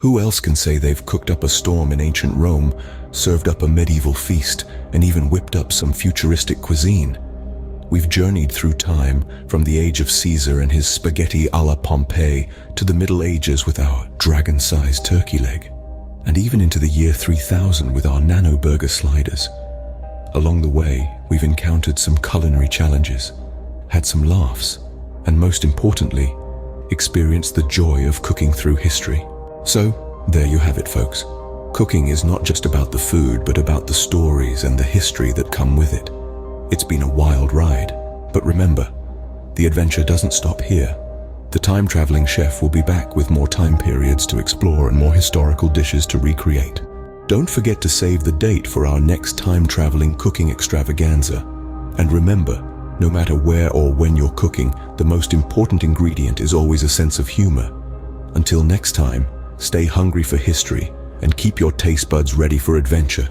Who else can say they've cooked up a storm in ancient Rome, served up a medieval feast, and even whipped up some futuristic cuisine? We've journeyed through time, from the age of Caesar and his spaghetti alla Pompeii to the Middle Ages with our dragon-sized turkey leg, and even into the year 3000 with our Nano-Burger Sliders. Along the way, we've encountered some culinary challenges, had some laughs, and most importantly, experienced the joy of cooking through history. So, there you have it, folks. Cooking is not just about the food, but about the stories and the history that come with it. It's been a wild ride, but remember, the adventure doesn't stop here. The time-traveling chef will be back with more time periods to explore and more historical dishes to recreate. Don't forget to save the date for our next time-traveling cooking extravaganza. And remember, no matter where or when you're cooking, the most important ingredient is always a sense of humor. Until next time, stay hungry for history and keep your taste buds ready for adventure.